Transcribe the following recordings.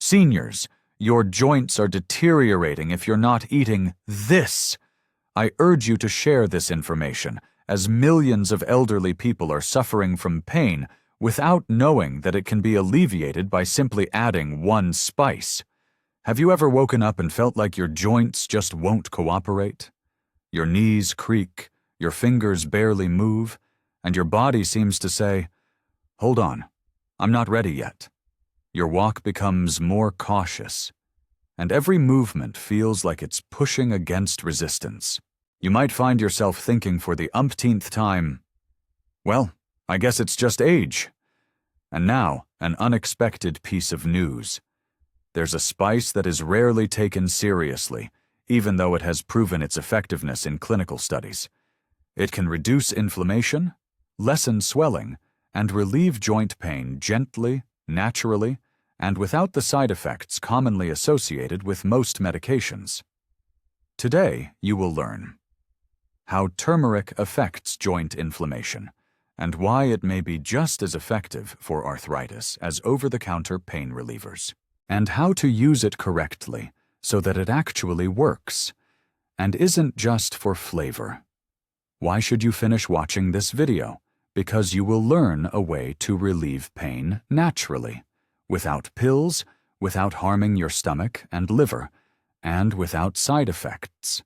Seniors, your joints are deteriorating if you're not eating this. I urge you to share this information, as millions of elderly people are suffering from pain without knowing that it can be alleviated by simply adding one spice. Have you ever woken up and felt like your joints just won't cooperate? Your knees creak, your fingers barely move, and your body seems to say, "Hold on, I'm not ready yet." Your walk becomes more cautious, and every movement feels like it's pushing against resistance. You might find yourself thinking for the umpteenth time, "Well, I guess it's just age." And now, an unexpected piece of news. There's a spice that is rarely taken seriously, even though it has proven its effectiveness in clinical studies. It can reduce inflammation, lessen swelling, and relieve joint pain gently, naturally, and without the side effects commonly associated with most medications. Today, you will learn how turmeric affects joint inflammation, and why it may be just as effective for arthritis as over-the-counter pain relievers, and how to use it correctly so that it actually works, and isn't just for flavor. Why should you finish watching this video? Because you will learn a way to relieve pain naturally, without pills, without harming your stomach and liver, and without side effects.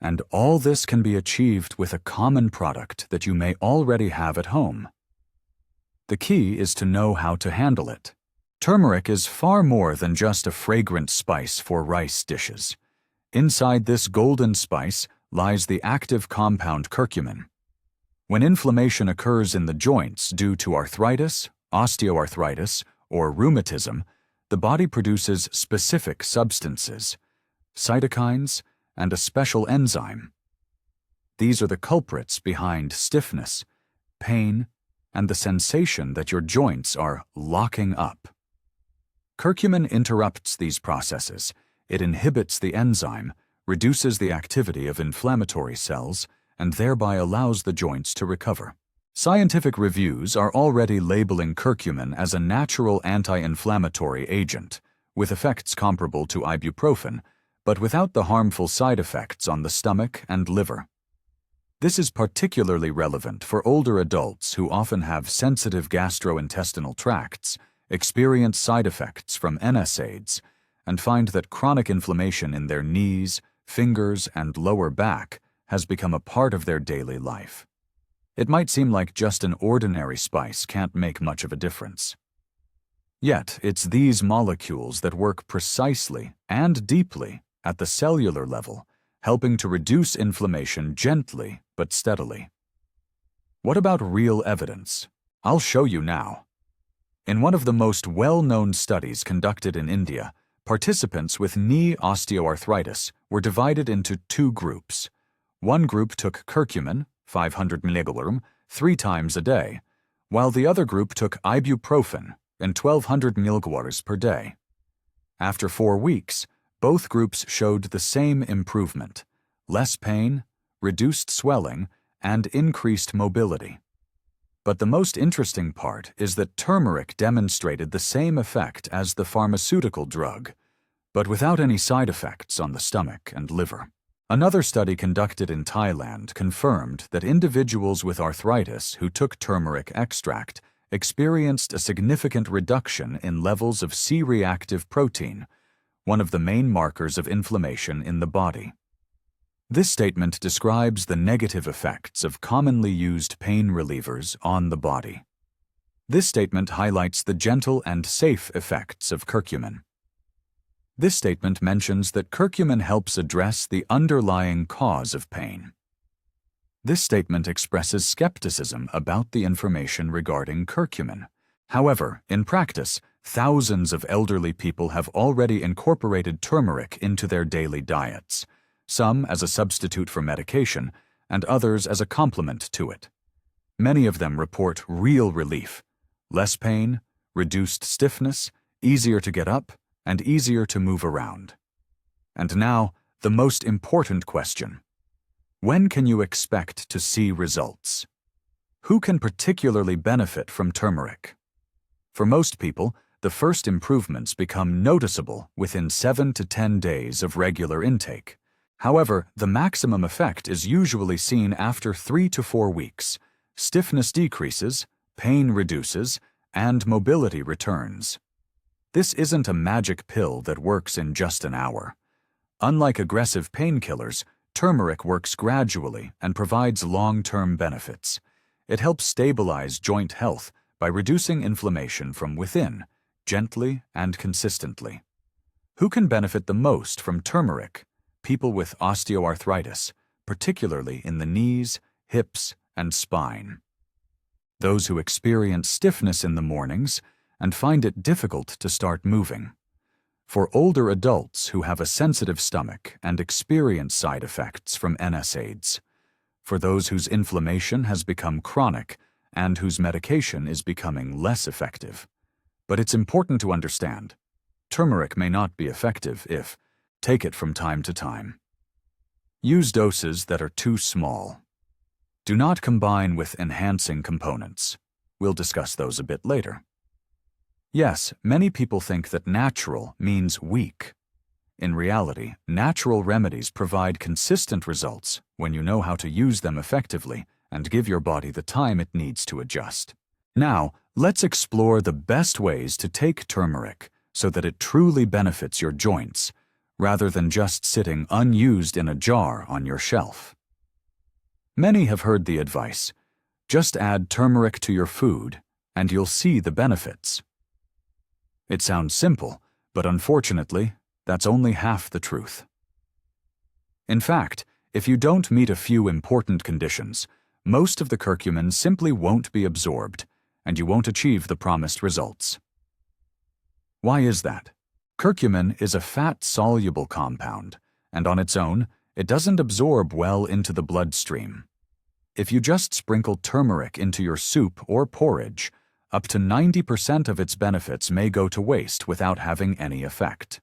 And all this can be achieved with a common product that you may already have at home. The key is to know how to handle it. Turmeric is far more than just a fragrant spice for rice dishes. Inside this golden spice lies the active compound curcumin. When inflammation occurs in the joints due to arthritis, osteoarthritis, or rheumatism, the body produces specific substances, cytokines, and a special enzyme. These are the culprits behind stiffness, pain, and the sensation that your joints are locking up. Curcumin interrupts these processes. It inhibits the enzyme, reduces the activity of inflammatory cells, and thereby allows the joints to recover. Scientific reviews are already labeling curcumin as a natural anti-inflammatory agent, with effects comparable to ibuprofen, but without the harmful side effects on the stomach and liver. This is particularly relevant for older adults who often have sensitive gastrointestinal tracts, experience side effects from NSAIDs, and find that chronic inflammation in their knees, fingers, and lower back has become a part of their daily life. It might seem like just an ordinary spice can't make much of a difference. Yet, it's these molecules that work precisely and deeply at the cellular level, helping to reduce inflammation gently but steadily. What about real evidence? I'll show you now. In one of the most well-known studies conducted in India, participants with knee osteoarthritis were divided into two groups. One group took curcumin, 500 mg, 3 times a day, while the other group took ibuprofen and 1,200 mg per day. After 4 weeks, both groups showed the same improvement: less pain, reduced swelling, and increased mobility. But the most interesting part is that turmeric demonstrated the same effect as the pharmaceutical drug, but without any side effects on the stomach and liver. Another study conducted in Thailand confirmed that individuals with arthritis who took turmeric extract experienced a significant reduction in levels of C-reactive protein, one of the main markers of inflammation in the body. This statement describes the negative effects of commonly used pain relievers on the body. This statement highlights the gentle and safe effects of curcumin. This statement mentions that curcumin helps address the underlying cause of pain. This statement expresses skepticism about the information regarding curcumin. However, in practice, thousands of elderly people have already incorporated turmeric into their daily diets, some as a substitute for medication, and others as a complement to it. Many of them report real relief: less pain, reduced stiffness, easier to get up, and easier to move around. And now, the most important question: when can you expect to see results? Who can particularly benefit from turmeric? For most people, The first improvements become noticeable within 7 to 10 days of regular intake. However, the maximum effect is usually seen after 3 to 4 weeks. Stiffness decreases, pain reduces, and mobility returns. This isn't a magic pill that works in just an hour. Unlike aggressive painkillers, turmeric works gradually and provides long-term benefits. It helps stabilize joint health by reducing inflammation from within, gently and consistently. Who can benefit the most from turmeric? People with osteoarthritis, particularly in the knees, hips, and spine. Those who experience stiffness in the mornings and find it difficult to start moving. For older adults who have a sensitive stomach and experience side effects from NSAIDs. For those whose inflammation has become chronic and whose medication is becoming less effective. But it's important to understand, turmeric may not be effective if take it from time to time. Use doses that are too small. Do not combine with enhancing components. We'll discuss those a bit later. Yes, many people think that natural means weak. In reality, natural remedies provide consistent results when you know how to use them effectively and give your body the time it needs to adjust. Now, let's explore the best ways to take turmeric so that it truly benefits your joints, rather than just sitting unused in a jar on your shelf. Many have heard the advice, just add turmeric to your food and you'll see the benefits. It sounds simple, but unfortunately, that's only half the truth. In fact, if you don't meet a few important conditions, most of the curcumin simply won't be absorbed, and you won't achieve the promised results. Why is that? Curcumin is a fat-soluble compound, and on its own, it doesn't absorb well into the bloodstream. If you just sprinkle turmeric into your soup or porridge, up to 90% of its benefits may go to waste without having any effect.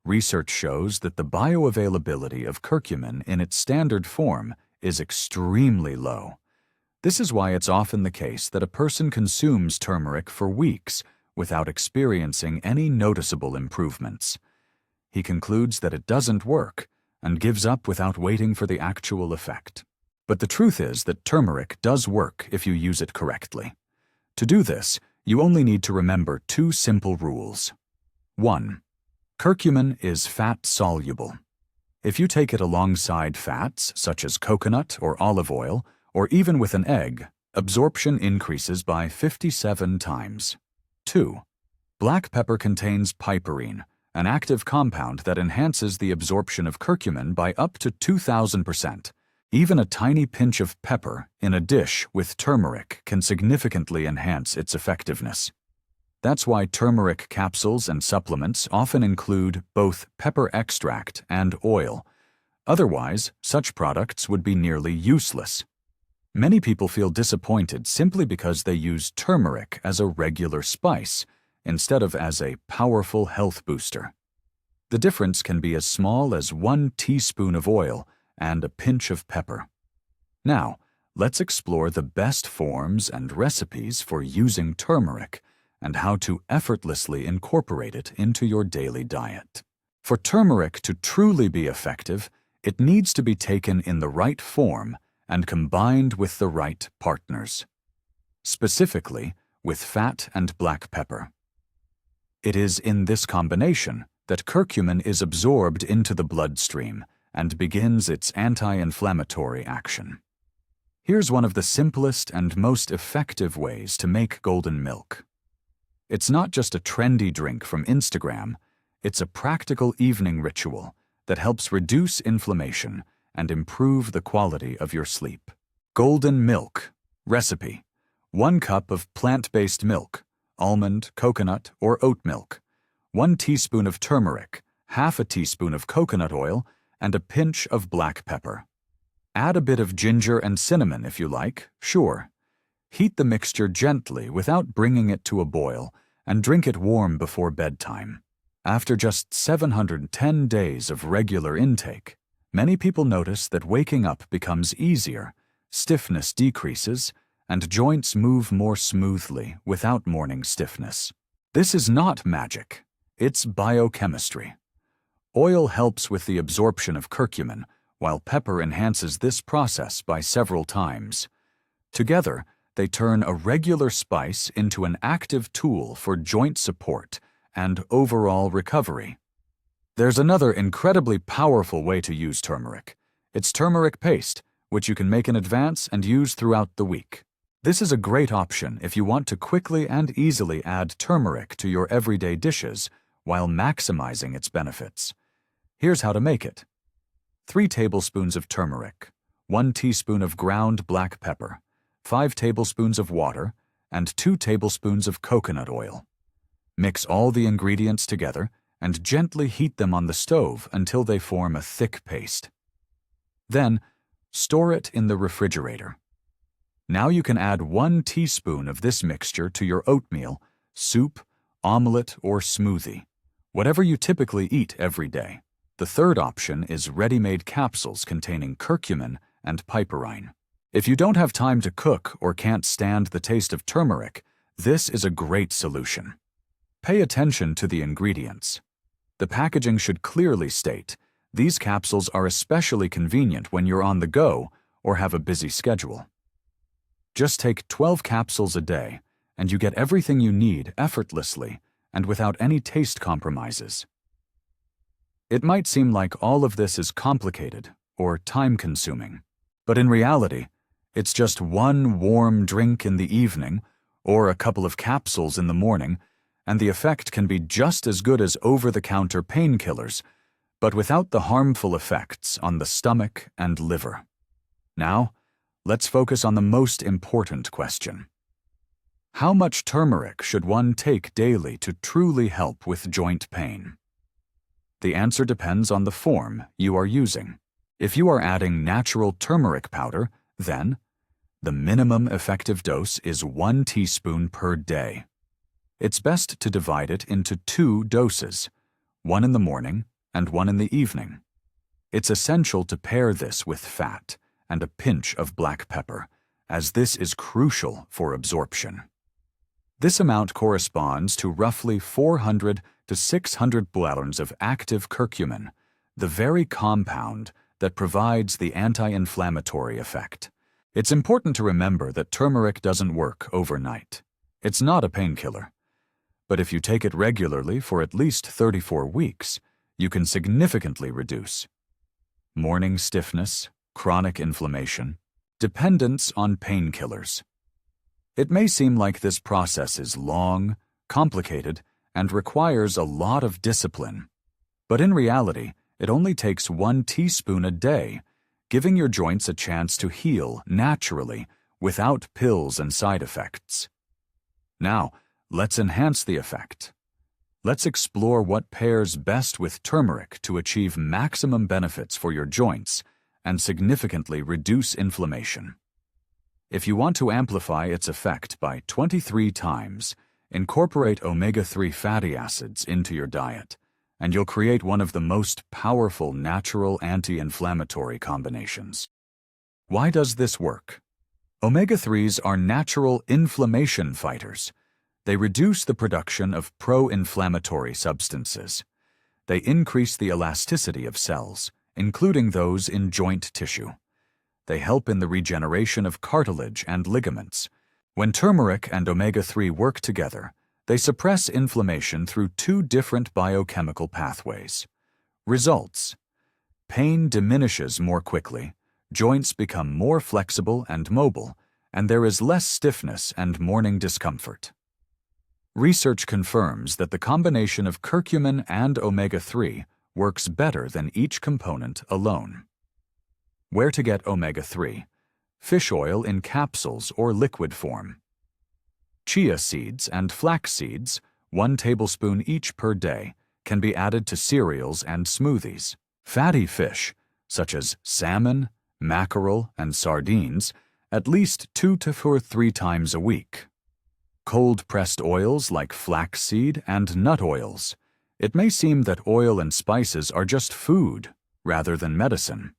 Research shows that the bioavailability of curcumin in its standard form is extremely low. This is why it's often the case that a person consumes turmeric for weeks without experiencing any noticeable improvements. He concludes that it doesn't work and gives up without waiting for the actual effect. But the truth is that turmeric does work if you use it correctly. To do this, you only need to remember 2 simple rules. 1. Curcumin is fat-soluble. If you take it alongside fats, such as coconut or olive oil, or even with an egg, absorption increases by 57 times. 2. Black pepper contains piperine, an active compound that enhances the absorption of curcumin by up to 2,000%. Even a tiny pinch of pepper in a dish with turmeric can significantly enhance its effectiveness. That's why turmeric capsules and supplements often include both pepper extract and oil. Otherwise, such products would be nearly useless. Many people feel disappointed simply because they use turmeric as a regular spice instead of as a powerful health booster. The difference can be as small as 1 teaspoon of oil and a pinch of pepper. Now, let's explore the best forms and recipes for using turmeric and how to effortlessly incorporate it into your daily diet. For turmeric to truly be effective, it needs to be taken in the right form and combined with the right partners. Specifically, with fat and black pepper. It is in this combination that curcumin is absorbed into the bloodstream and begins its anti-inflammatory action. Here's one of the simplest and most effective ways to make golden milk. It's not just a trendy drink from Instagram, it's a practical evening ritual that helps reduce inflammation and improve the quality of your sleep. Golden milk. Recipe: 1 cup of plant-based milk, almond, coconut, or oat milk, 1 teaspoon of turmeric, half a teaspoon of coconut oil, and a pinch of black pepper. Add a bit of ginger and cinnamon if you like, sure. Heat the mixture gently without bringing it to a boil and drink it warm before bedtime. After just 710 days of regular intake, many people notice that waking up becomes easier, stiffness decreases, and joints move more smoothly without morning stiffness. This is not magic. It's biochemistry. Oil helps with the absorption of curcumin, while pepper enhances this process by several times. Together, they turn a regular spice into an active tool for joint support and overall recovery. There's another incredibly powerful way to use turmeric. It's turmeric paste, which you can make in advance and use throughout the week. This is a great option if you want to quickly and easily add turmeric to your everyday dishes while maximizing its benefits. Here's how to make it. 3 tablespoons of turmeric, 1 teaspoon of ground black pepper, 5 tablespoons of water, and 2 tablespoons of coconut oil. Mix all the ingredients together and gently heat them on the stove until they form a thick paste. Then, store it in the refrigerator. Now you can add 1 teaspoon of this mixture to your oatmeal, soup, omelette, or smoothie, whatever you typically eat every day. The third option is ready-made capsules containing curcumin and piperine. If you don't have time to cook or can't stand the taste of turmeric, this is a great solution. Pay attention to the ingredients. The packaging should clearly state, these capsules are especially convenient when you're on the go or have a busy schedule. Just take 12 capsules a day, and you get everything you need effortlessly and without any taste compromises. It might seem like all of this is complicated or time-consuming, but in reality, it's just one warm drink in the evening or a couple of capsules in the morning, and the effect can be just as good as over-the-counter painkillers, but without the harmful effects on the stomach and liver. Now, let's focus on the most important question. How much turmeric should one take daily to truly help with joint pain? The answer depends on the form you are using. If you are adding natural turmeric powder, then the minimum effective dose is 1 teaspoon per day. It's best to divide it into 2 doses, 1 in the morning and 1 in the evening. It's essential to pair this with fat and a pinch of black pepper, as this is crucial for absorption. This amount corresponds to roughly 400 to 600 gallons of active curcumin, the very compound that provides the anti-inflammatory effect. It's important to remember that turmeric doesn't work overnight. It's not a painkiller. But if you take it regularly for at least 34 weeks, you can significantly reduce morning stiffness, chronic inflammation, dependence on painkillers. It may seem like this process is long, complicated, and requires a lot of discipline, but in reality, it only takes 1 teaspoon a day, giving your joints a chance to heal naturally without pills and side effects. Now, let's enhance the effect. Let's explore what pairs best with turmeric to achieve maximum benefits for your joints and significantly reduce inflammation. If you want to amplify its effect by 23 times, incorporate omega-3 fatty acids into your diet, and you'll create one of the most powerful natural anti-inflammatory combinations. Why does this work? Omega-3s are natural inflammation fighters. They reduce the production of pro-inflammatory substances. They increase the elasticity of cells, including those in joint tissue. They help in the regeneration of cartilage and ligaments. When turmeric and omega-3 work together, they suppress inflammation through 2 different biochemical pathways. Results: pain diminishes more quickly, joints become more flexible and mobile, and there is less stiffness and morning discomfort. Research confirms that the combination of curcumin and omega-3 works better than each component alone. Where to get omega-3? Fish oil in capsules or liquid form. Chia seeds and flax seeds, 1 tablespoon each per day, can be added to cereals and smoothies. Fatty fish, such as salmon, mackerel, and sardines, at least 2 to 3 times a week. Cold-pressed oils like flaxseed and nut oils. It may seem that oil and spices are just food rather than medicine.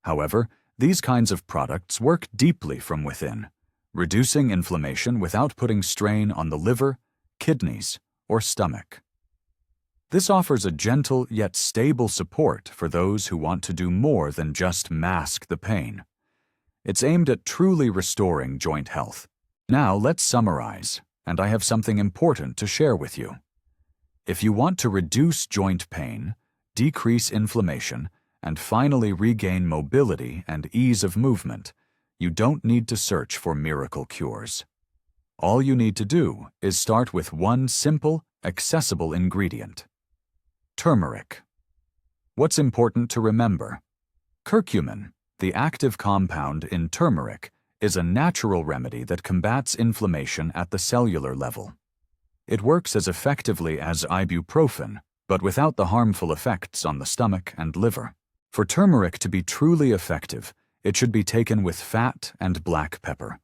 However, these kinds of products work deeply from within, reducing inflammation without putting strain on the liver, kidneys, or stomach. This offers a gentle yet stable support for those who want to do more than just mask the pain. It's aimed at truly restoring joint health. Now let's summarize, and I have something important to share with you. If you want to reduce joint pain, decrease inflammation, and finally regain mobility and ease of movement, you don't need to search for miracle cures. All you need to do is start with one simple, accessible ingredient: turmeric. What's important to remember? Curcumin, the active compound in turmeric, is a natural remedy that combats inflammation at the cellular level. It works as effectively as ibuprofen, but without the harmful effects on the stomach and liver. For turmeric to be truly effective, it should be taken with fat and black pepper.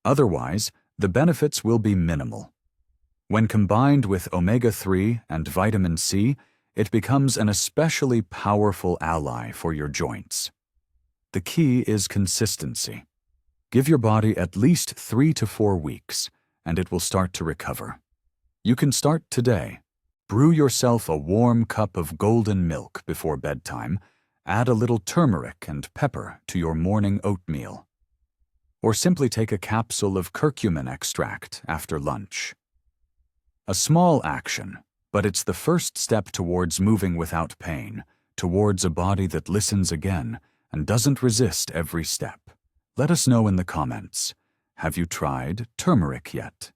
Otherwise, the benefits will be minimal. When combined with omega-3 and vitamin C, it becomes an especially powerful ally for your joints. The key is consistency. Give your body at least 3 to 4 weeks, and it will start to recover. You can start today. Brew yourself a warm cup of golden milk before bedtime. Add a little turmeric and pepper to your morning oatmeal. Or simply take a capsule of curcumin extract after lunch. A small action, but it's the first step towards moving without pain, towards a body that listens again and doesn't resist every step. Let us know in the comments. Have you tried turmeric yet?